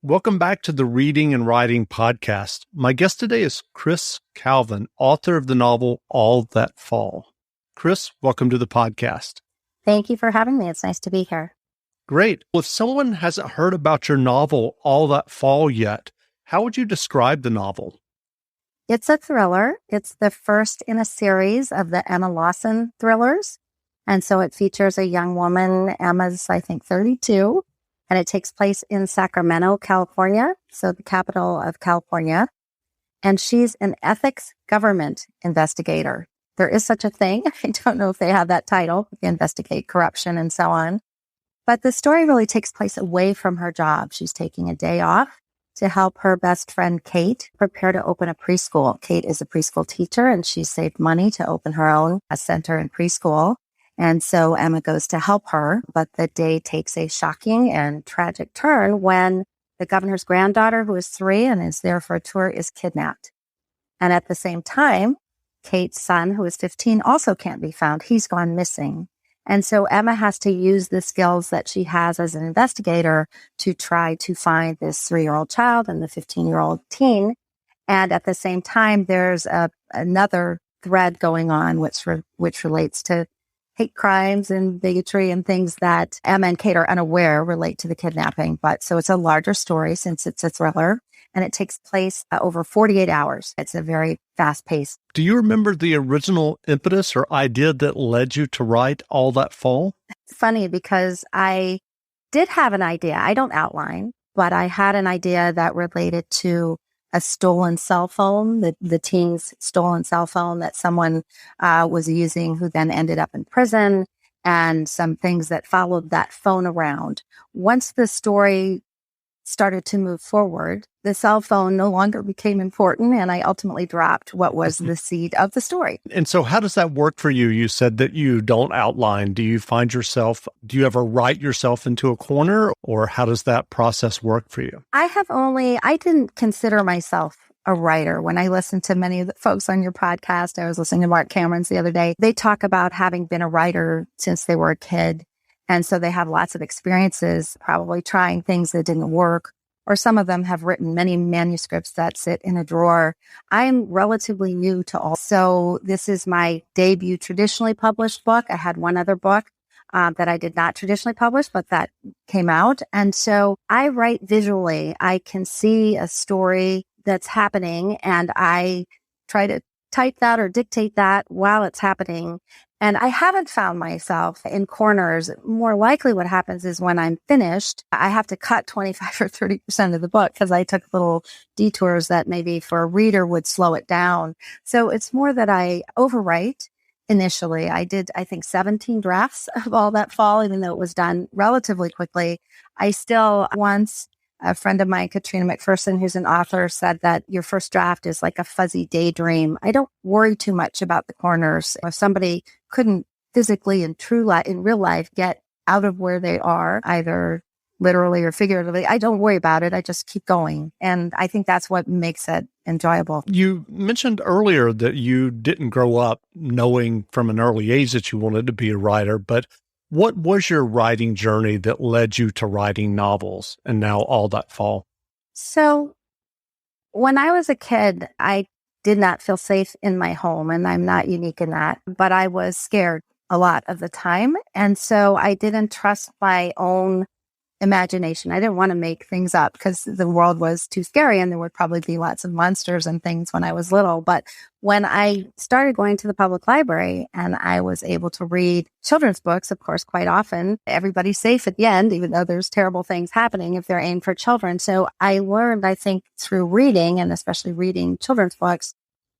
Welcome back to the Reading and Writing Podcast. My guest today is Kris Calvin, author of the novel All That Fall. Kris, welcome to the podcast. Thank you for having me. It's nice to be here. Great. Well, if someone hasn't heard about your novel All That Fall yet, how would you describe the novel? It's a thriller. It's the first in a series of the Emma Lawson thrillers. And so it features a young woman, Emma's, I think, 32. And it takes place in Sacramento, California, so the capital of California. And she's an ethics government investigator. There is such a thing. I don't know if they have that title, they investigate corruption and so on. But the story really takes place away from her job. She's taking a day off to help her best friend, Kate, prepare to open a preschool. Kate is a preschool teacher, and she saved money to open her own center in preschool. And so Emma goes to help her, but the day takes a shocking and tragic turn when the governor's granddaughter, who is 3 and is there for a tour, is kidnapped. And at the same time, Kate's son, who is 15, also can't be found. He's gone missing. And so Emma has to use the skills that she has as an investigator to try to find this 3-year-old child and the 15-year-old teen. And at the same time, there's another thread going on, which relates to hate crimes and bigotry and things that Emma and Kate are unaware relate to the kidnapping. But so it's a larger story since it's a thriller, and it takes place over 48 hours. It's a very fast pace. Do you remember the original impetus or idea that led you to write All That Fall? It's funny because I did have an idea. I don't outline, but I had an idea that related to a stolen cell phone, the teen's stolen cell phone that someone was using, who then ended up in prison, and some things that followed that phone around. Once the story started to move forward, the cell phone no longer became important, and I ultimately dropped what was the seed of the story. And so how does that work for you? You said that you don't outline. Do you ever write yourself into a corner, or how does that process work for you? I didn't consider myself a writer. When I listened to many of the folks on your podcast, I was listening to Mark Cameron's the other day, they talk about having been a writer since they were a kid. And so they have lots of experiences, probably trying things that didn't work, or some of them have written many manuscripts that sit in a drawer. I am relatively new to all. So this is my debut traditionally published book. I had one other book that I did not traditionally publish, but that came out. And so I write visually. I can see a story that's happening, and I try to type that or dictate that while it's happening. And I haven't found myself in corners. More likely what happens is when I'm finished, I have to cut 25 or 30% of the book because I took little detours that maybe for a reader would slow it down. So it's more that I overwrite initially. I did, I think, 17 drafts of All That Fall, even though it was done relatively quickly. A friend of mine, Katrina McPherson, who's an author, said that your first draft is like a fuzzy daydream. I don't worry too much about the corners. If somebody couldn't physically in real life get out of where they are, either literally or figuratively, I don't worry about it. I just keep going. And I think that's what makes it enjoyable. You mentioned earlier that you didn't grow up knowing from an early age that you wanted to be a writer, but what was your writing journey that led you to writing novels and now All That Fall? So when I was a kid, I did not feel safe in my home, and I'm not unique in that, but I was scared a lot of the time. And so I didn't trust my own imagination. I didn't want to make things up because the world was too scary, and there would probably be lots of monsters and things when I was little. But when I started going to the public library and I was able to read children's books, of course, quite often, everybody's safe at the end, even though there's terrible things happening if they're aimed for children. So I learned, I think, through reading, and especially reading children's books,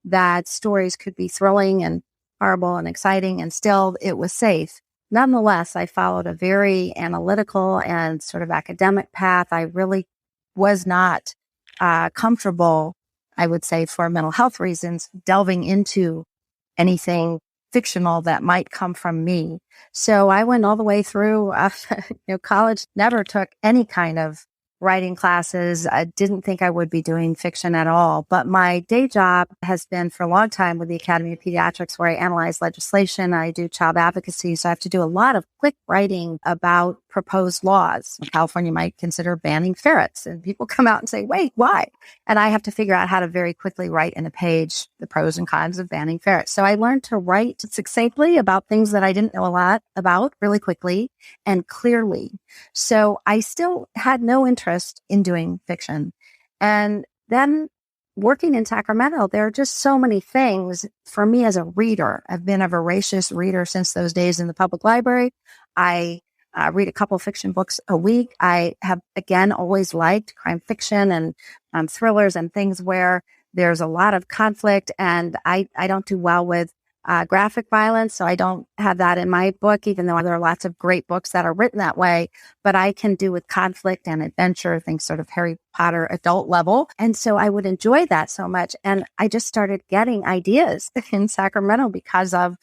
that stories could be thrilling and horrible and exciting, and still it was safe. Nonetheless, I followed a very analytical and sort of academic path. I really was not comfortable, I would say, for mental health reasons, delving into anything fictional that might come from me. So I went all the way through college, never took any kind of writing classes. I didn't think I would be doing fiction at all. But my day job has been for a long time with the Academy of Pediatrics, where I analyze legislation. I do child advocacy. So I have to do a lot of quick writing about proposed laws. California might consider banning ferrets, and people come out and say, wait, why? And I have to figure out how to very quickly write in a page the pros and cons of banning ferrets. So I learned to write succinctly about things that I didn't know a lot about really quickly and clearly. So I still had no interest in doing fiction. And then working in Sacramento, there are just so many things for me as a reader. I've been a voracious reader since those days in the public library. I read a couple fiction books a week. I have, again, always liked crime fiction and thrillers and things where there's a lot of conflict. And I don't do well with graphic violence, so I don't have that in my book, even though there are lots of great books that are written that way. But I can do with conflict and adventure, things sort of Harry Potter adult level. And so I would enjoy that so much. And I just started getting ideas in Sacramento because of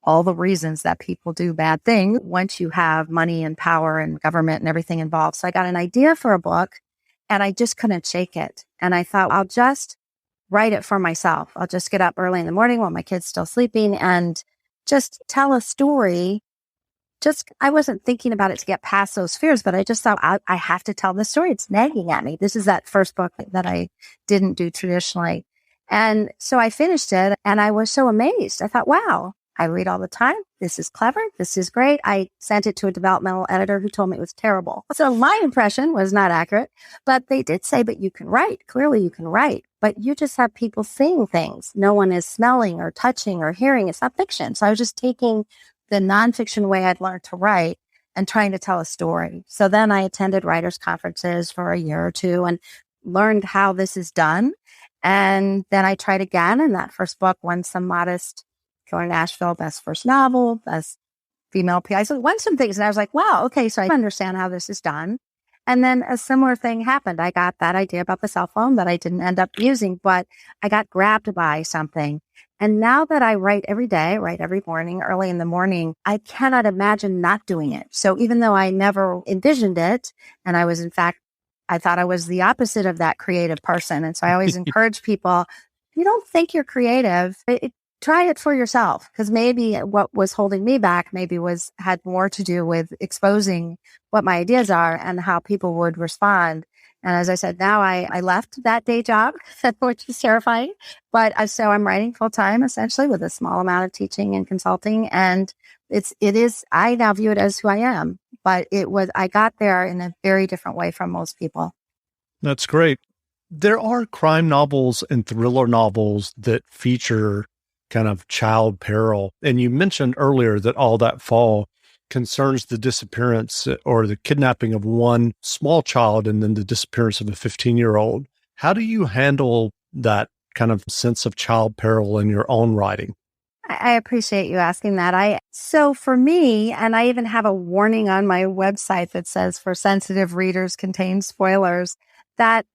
all the reasons that people do bad things once you have money and power and government and everything involved. So I got an idea for a book and I just couldn't shake it. And I thought, I'll just write it for myself. I'll just get up early in the morning while my kid's still sleeping and just tell a story. I wasn't thinking about it to get past those fears, but I just thought I have to tell this story. It's nagging at me. This is that first book that I didn't do traditionally. And so I finished it and I was so amazed. I thought, wow, I read all the time. This is clever. This is great. I sent it to a developmental editor who told me it was terrible. So my impression was not accurate, but they did say, but you can write. Clearly you can write, but you just have people seeing things. No one is smelling or touching or hearing. It's not fiction. So I was just taking the nonfiction way I'd learned to write and trying to tell a story. So then I attended writers' conferences for a year or two and learned how this is done. And then I tried again. And that first book won some modest Killer Nashville, best first novel, best female PI. So won some things. And I was like, wow, okay, so I understand how this is done. And then a similar thing happened. I got that idea about the cell phone that I didn't end up using, but I got grabbed by something. And now that I write every day, write every morning, early in the morning, I cannot imagine not doing it. So even though I never envisioned it, and I was, in fact, I thought I was the opposite of that creative person. And so I always encourage people, if you don't think you're creative, try it for yourself, because maybe what was holding me back had more to do with exposing what my ideas are and how people would respond. And as I said, now I left that day job, which is terrifying. But so I'm writing full time, essentially, with a small amount of teaching and consulting. And I now view it as who I am. But I got there in a very different way from most people. That's great. There are crime novels and thriller novels that feature kind of child peril. And you mentioned earlier that All That Fall concerns the disappearance or the kidnapping of one small child and then the disappearance of a 15-year-old. How do you handle that kind of sense of child peril in your own writing? I appreciate you asking that. So for me, and I even have a warning on my website that says for sensitive readers contain spoilers, that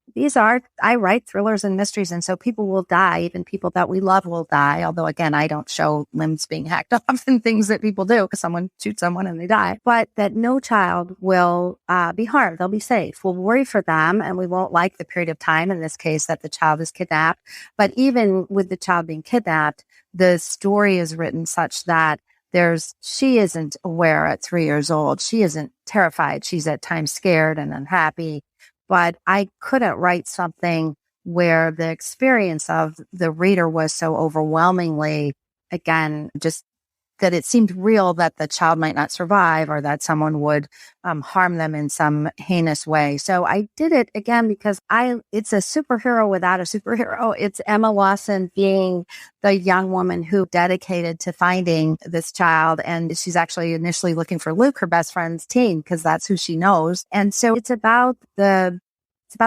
I write thrillers and mysteries. And so people will die, even people that we love will die. Although again, I don't show limbs being hacked off and things that people do because someone shoots someone and they die, but that no child will be harmed. They'll be safe. We'll worry for them and we won't like the period of time, in this case, that the child is kidnapped. But even with the child being kidnapped, the story is written such that she isn't aware at 3 years old. She isn't terrified. She's at times scared and unhappy. But I couldn't write something where the experience of the reader was so overwhelmingly, again, just that it seemed real that the child might not survive or that someone would harm them in some heinous way. So I did it again because it's a superhero without a superhero. It's Emma Lawson being the young woman who dedicated to finding this child. And she's actually initially looking for Luke, her best friend's teen, because that's who she knows. And so it's about the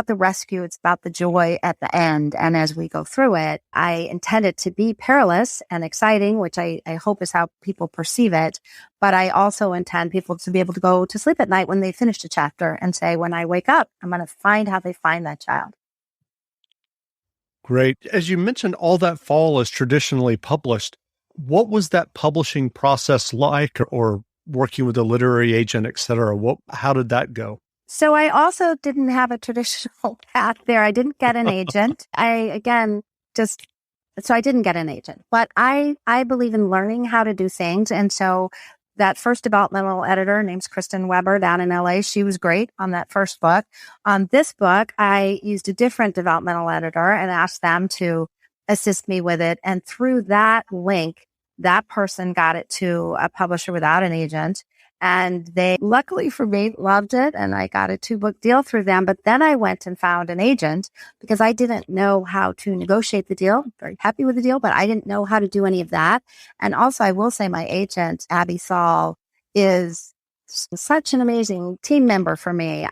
rescue. It's about the joy at the end. And as we go through it, I intend it to be perilous and exciting, which I hope is how people perceive it. But I also intend people to be able to go to sleep at night when they finish a chapter and say, when I wake up, I'm going to find how they find that child. Great. As you mentioned, All That Fall is traditionally published. What was that publishing process like, or working with a literary agent, et cetera? How did that go? So I also didn't have a traditional path there. I didn't get an agent. I didn't get an agent, but I believe in learning how to do things. And so that first developmental editor, name's Kristen Weber down in LA. She was great on that first book. On this book, I used a different developmental editor and asked them to assist me with it. And through that link, that person got it to a publisher without an agent. And they, luckily for me, loved it. And I got a 2-book deal through them. But then I went and found an agent because I didn't know how to negotiate the deal. Very happy with the deal, but I didn't know how to do any of that. And also, I will say my agent, Abby Saul, is such an amazing team member for me.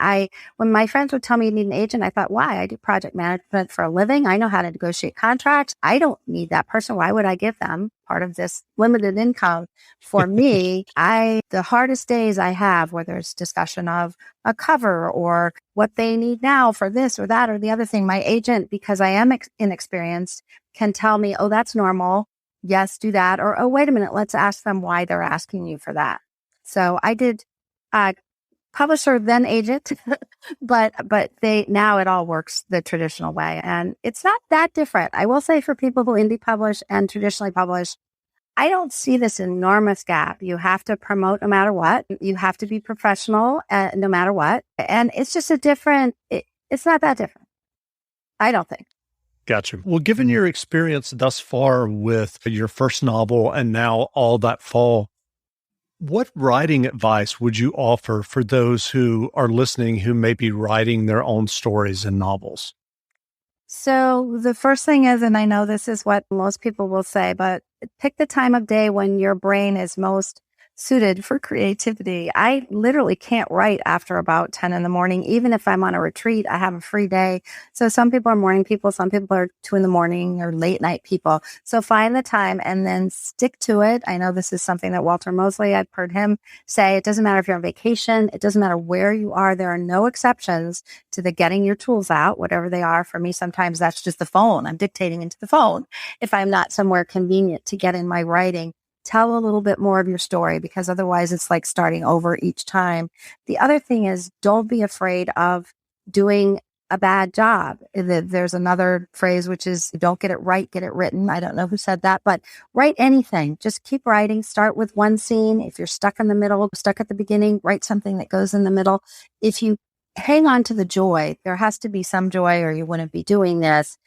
When my friends would tell me you need an agent, I thought, why? I do project management for a living. I know how to negotiate contracts. I don't need that person. Why would I give them part of this limited income? For me, the hardest days I have, where there's discussion of a cover or what they need now for this or that or the other thing, my agent, because I am inexperienced, can tell me, oh, that's normal. Yes, do that. Or, oh, wait a minute, let's ask them why they're asking you for that. So I did publisher, then agent, but now it all works the traditional way. And it's not that different. I will say for people who indie publish and traditionally publish, I don't see this enormous gap. You have to promote no matter what. You have to be professional no matter what. And it's just it's not that different. I don't think. Gotcha. Well, given your experience thus far with your first novel and now All That Fall, what writing advice would you offer for those who are listening who may be writing their own stories and novels? So the first thing is, and I know this is what most people will say, but pick the time of day when your brain is most suited for creativity. I literally can't write after about 10 in the morning. Even if I'm on a retreat, I have a free day. So some people are morning people, some people are 2 in the morning or late night people. So find the time and then stick to it. I know this is something that Walter Mosley, I've heard him say, it doesn't matter if you're on vacation. It doesn't matter where you are. There are no exceptions to the getting your tools out, whatever they are. For me, sometimes that's just the phone. I'm dictating into the phone if I'm not somewhere convenient to get in my writing. Tell a little bit more of your story, because otherwise it's like starting over each time. The other thing is, don't be afraid of doing a bad job. There's another phrase, which is don't get it right, get it written. I don't know who said that, but write anything. Just keep writing. Start with one scene. If you're stuck in the middle, stuck at the beginning, write something that goes in the middle. If you hang on to the joy, there has to be some joy or you wouldn't be doing this.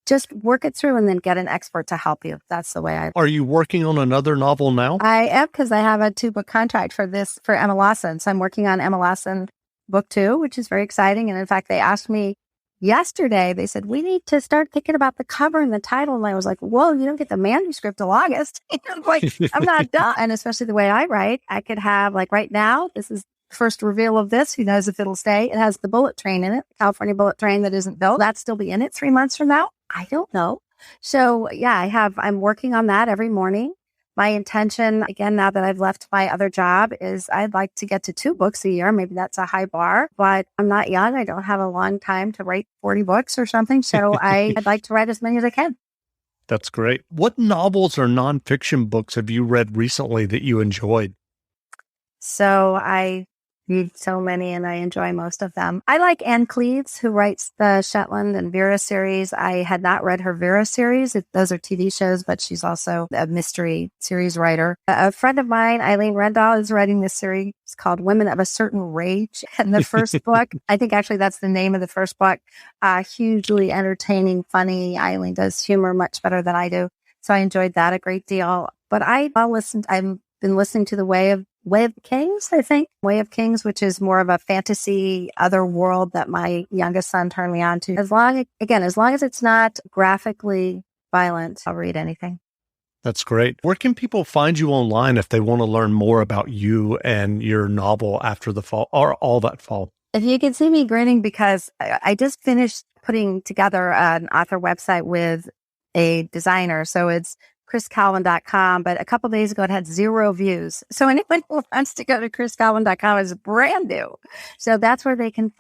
Just work it through and then get an expert to help you. That's the way Are you working on another novel now? I am, because I have a 2-book contract for Emma Lawson. So I'm working on Emma Lawson book 2, which is very exciting. And in fact, they asked me yesterday, they said, we need to start thinking about the cover and the title. And I was like, whoa, you don't get the manuscript till August. I'm like, I'm not done. And especially the way I write, I could have, like, right now, this is first reveal of this. Who knows if it'll stay? It has the bullet train in it, the California bullet train that isn't built. That'll still be in it 3 months from now. I don't know. So yeah, I'm working on that every morning. My intention, again, now that I've left my other job, is I'd like to get to 2 books a year. Maybe that's a high bar, but I'm not young. I don't have a long time to write 40 books or something. So I'd like to write as many as I can. That's great. What novels or nonfiction books have you read recently that you enjoyed? So I read so many and I enjoy most of them. I like Anne Cleves, who writes the Shetland and Vera series. I had not read her Vera series. Those are TV shows, but she's also a mystery series writer. A friend of mine, Eileen Rendall, is writing this series called Women of a Certain Rage. And the first book, I think actually that's the name of the first book, hugely entertaining, funny. Eileen does humor much better than I do. So I enjoyed that a great deal. But I've been listening to the Way of Kings, I think. Way of Kings, which is more of a fantasy other world that my youngest son turned me on to. As long as it's not graphically violent, I'll read anything. That's great. Where can people find you online if they want to learn more about you and your novel After the Fall or All That Fall? If you can see me grinning, because I just finished putting together an author website with a designer. So it's KrisCalvin.com, but a couple of days ago it had 0 views. So anyone who wants to go to KrisCalvin.com is brand new. So that's where they can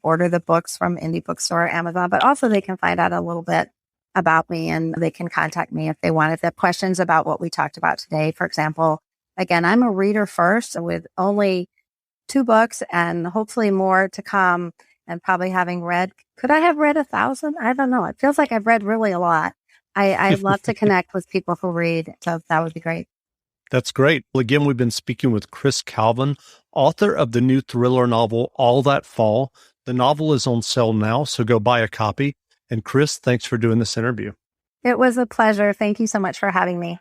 order the books from Indie Bookstore or Amazon, but also they can find out a little bit about me and they can contact me if they want. If they have questions about what we talked about today, for example, again, I'm a reader first with only 2 books and hopefully more to come, and probably having read, could I have read 1,000? I don't know. It feels like I've read really a lot. I love to connect with people who read, so that would be great. That's great. Well, again, we've been speaking with Kris Calvin, author of the new thriller novel, All That Fall. The novel is on sale now, so go buy a copy. And Kris, thanks for doing this interview. It was a pleasure. Thank you so much for having me.